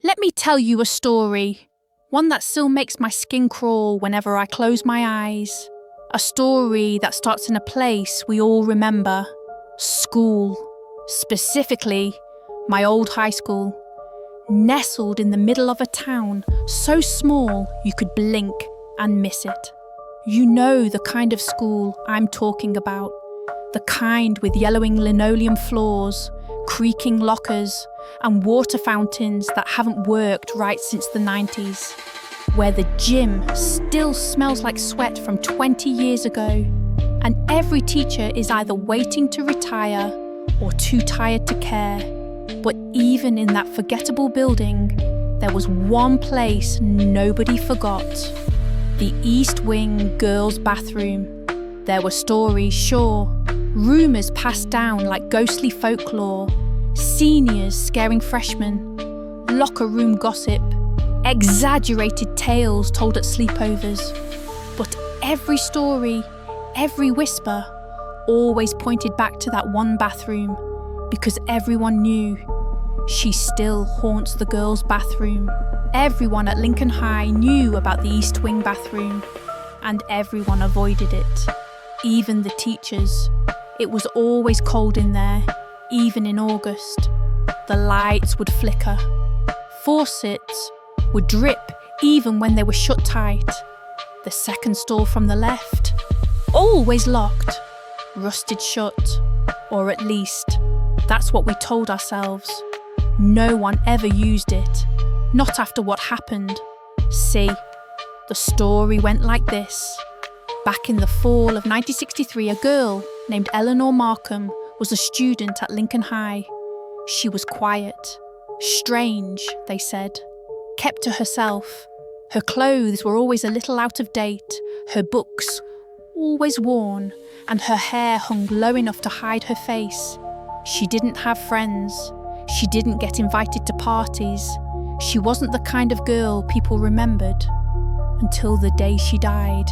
Let me tell you a story, one that still makes my skin crawl whenever I close my eyes. A story that starts in a place we all remember, school. Specifically, my old high school. Nestled in the middle of a town so small you could blink and miss it. You know the kind of school I'm talking about. The kind with yellowing linoleum floors, creaking lockers, and water fountains that haven't worked right since the 90s. Where the gym still smells like sweat from 20 years ago, and every teacher is either waiting to retire or too tired to care. But even in that forgettable building, there was one place nobody forgot. The East Wing girls' bathroom. There were stories, sure, rumours passed down like ghostly folklore, seniors scaring freshmen, locker room gossip, exaggerated tales told at sleepovers. But every story, every whisper, always pointed back to that one bathroom, because everyone knew she still haunts the girls' bathroom. Everyone at Lincoln High knew about the East Wing bathroom, and everyone avoided it, even the teachers. It was always cold in there, even in August. The lights would flicker. Faucets would drip even when they were shut tight. The second stall from the left, always locked, rusted shut, or at least that's what we told ourselves. No one ever used it, not after what happened. See, the story went like this. Back in the fall of 1963, a girl named Eleanor Markham was a student at Lincoln High. She was quiet, strange, they said, kept to herself. Her clothes were always a little out of date, her books always worn, and her hair hung low enough to hide her face. She didn't have friends. She didn't get invited to parties. She wasn't the kind of girl people remembered. Until the day she died.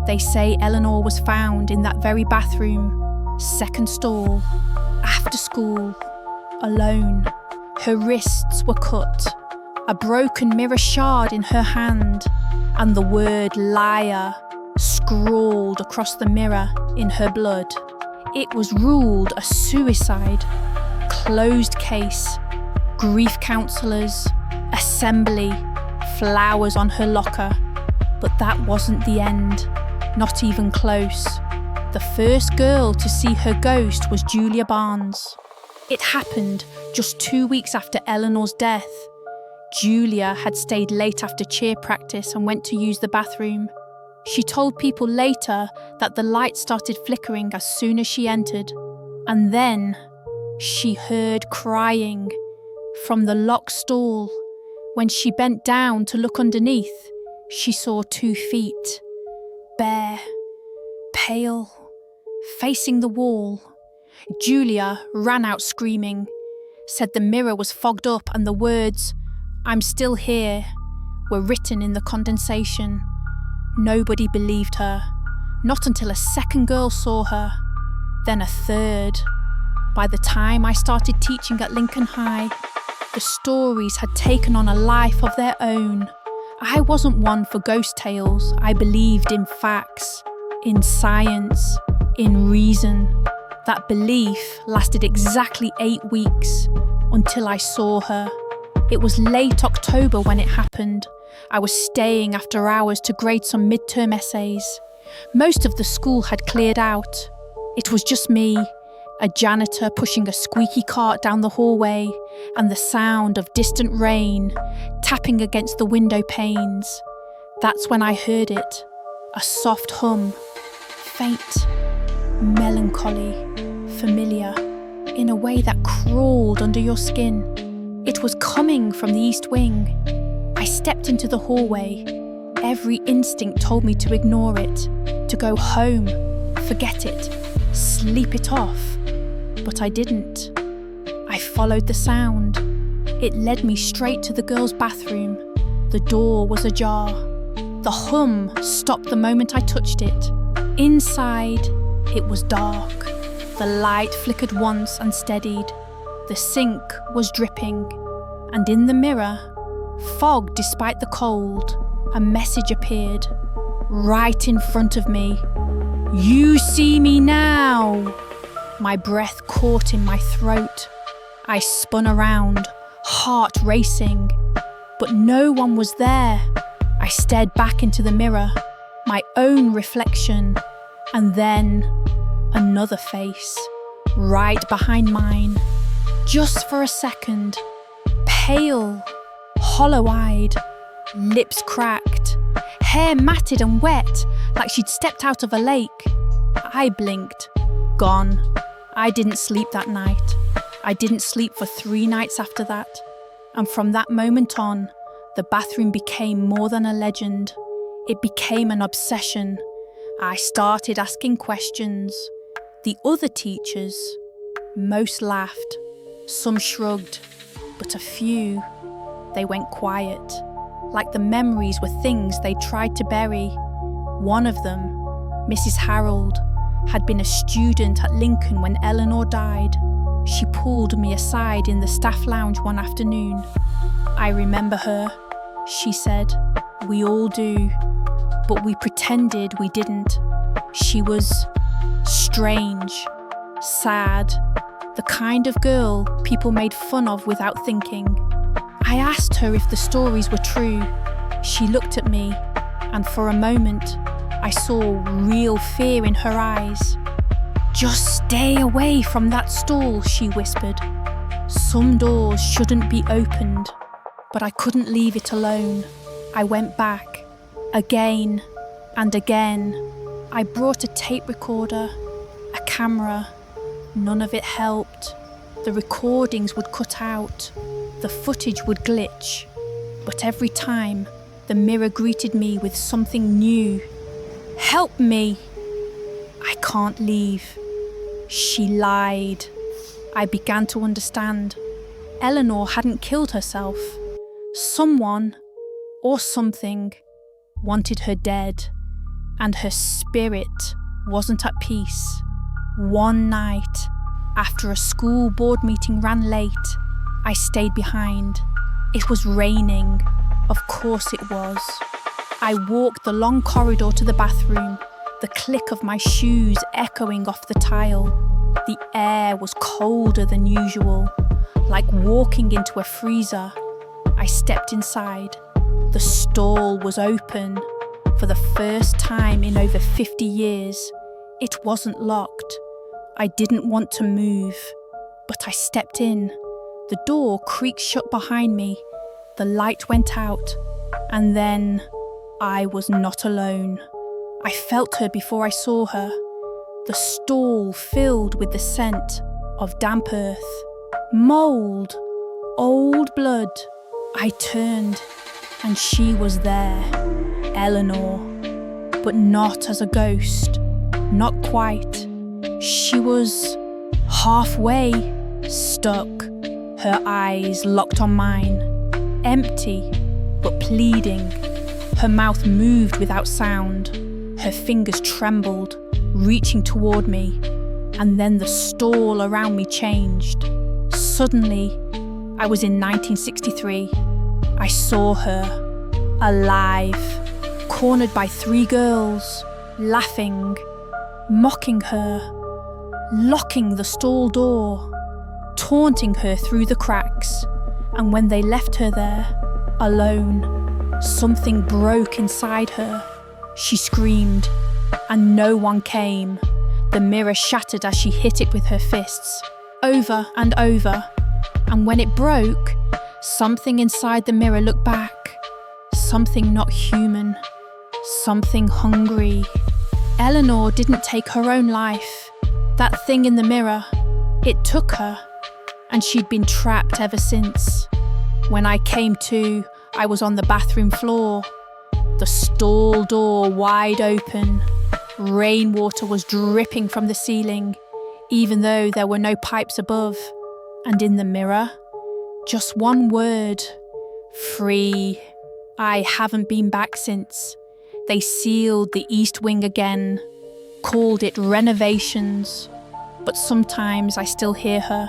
They say Eleanor was found in that very bathroom, second stall, after school, alone. Her wrists were cut, a broken mirror shard in her hand, and the word liar scrawled across the mirror in her blood. It was ruled a suicide. Closed case, grief counsellors, assembly, flowers on her locker. But that wasn't the end, not even close. The first girl to see her ghost was Julia Barnes. It happened just 2 weeks after Eleanor's death. Julia had stayed late after cheer practice and went to use the bathroom. She told people later that the light started flickering as soon as she entered. And then she heard crying from the locked stall. When she bent down to look underneath, she saw 2 feet, bare, pale, facing the wall. Julia ran out screaming, said the mirror was fogged up and the words, "I'm still here," were written in the condensation. Nobody believed her, not until a second girl saw her, then a third. By the time I started teaching at Lincoln High, the stories had taken on a life of their own. I wasn't one for ghost tales. I believed in facts, in science, in reason. That belief lasted exactly 8 weeks until I saw her. It was late October when it happened. I was staying after hours to grade some midterm essays. Most of the school had cleared out. It was just me, a janitor pushing a squeaky cart down the hallway, and the sound of distant rain tapping against the window panes. That's when I heard it, a soft hum, faint, melancholy, familiar, in a way that crawled under your skin. It was coming from the East Wing. I stepped into the hallway. Every instinct told me to ignore it, to go home, forget it, sleep it off. But I didn't. I followed the sound. It led me straight to the girls' bathroom. The door was ajar. The hum stopped the moment I touched it. Inside, it was dark. The light flickered once and steadied. The sink was dripping, and in the mirror, Fog despite the cold, a message appeared, right in front of me. "You see me now!" My breath caught in my throat. I spun around, heart racing, but no one was there. I stared back into the mirror, my own reflection, and then another face, right behind mine. Just for a second, pale, hollow-eyed, lips cracked, hair matted and wet, like she'd stepped out of a lake. I blinked. Gone. I didn't sleep that night. I didn't sleep for 3 nights after that. And from that moment on, the bathroom became more than a legend. It became an obsession. I started asking questions. The other teachers, most laughed. Some shrugged, but a few, they went quiet, like the memories were things they tried to bury. One of them, Mrs. Harold, had been a student at Lincoln when Eleanor died. She pulled me aside in the staff lounge one afternoon. "I remember her," she said. "We all do, but we pretended we didn't. She was strange, sad, the kind of girl people made fun of without thinking." I asked her if the stories were true. She looked at me, and for a moment, I saw real fear in her eyes. "Just stay away from that stall," she whispered. "Some doors shouldn't be opened." But I couldn't leave it alone. I went back, again and again. I brought a tape recorder, a camera. None of it helped. The recordings would cut out. The footage would glitch. But every time, the mirror greeted me with something new. "Help me!" "I can't leave." She lied. I began to understand. Eleanor hadn't killed herself. Someone, or something, wanted her dead, and her spirit wasn't at peace. One night, after a school board meeting ran late, I stayed behind. It was raining. Of course it was. I walked the long corridor to the bathroom, the click of my shoes echoing off the tile. The air was colder than usual, like walking into a freezer. I stepped inside. The stall was open. For the first time in over 50 years, it wasn't locked. I didn't want to move, but I stepped in. The door creaked shut behind me. The light went out, and then I was not alone. I felt her before I saw her. The stall filled with the scent of damp earth, mould, old blood. I turned, and she was there, Eleanor, but not as a ghost, not quite. She was halfway, stuck, her eyes locked on mine, empty but pleading. Her mouth moved without sound. Her fingers trembled, reaching toward me, and then the stall around me changed. Suddenly, I was in 1963. I saw her, alive, cornered by 3 girls, laughing, mocking her, locking the stall door, taunting her through the cracks. And when they left her there, alone, something broke inside her. She screamed, and no one came. The mirror shattered as she hit it with her fists, over and over. And when it broke, something inside the mirror looked back. Something not human. Something hungry. Eleanor didn't take her own life. That thing in the mirror, it took her, and she'd been trapped ever since. When I came to, I was on the bathroom floor. The stall door wide open. Rainwater was dripping from the ceiling, even though there were no pipes above. And in the mirror, just one word: free. I haven't been back since. They sealed the East Wing again, called it renovations. But sometimes I still hear her,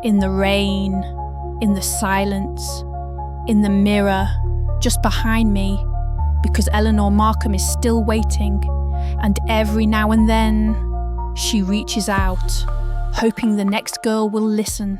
in the rain, in the silence, in the mirror, just behind me, because Eleanor Markham is still waiting, and every now and then, she reaches out, hoping the next girl will listen.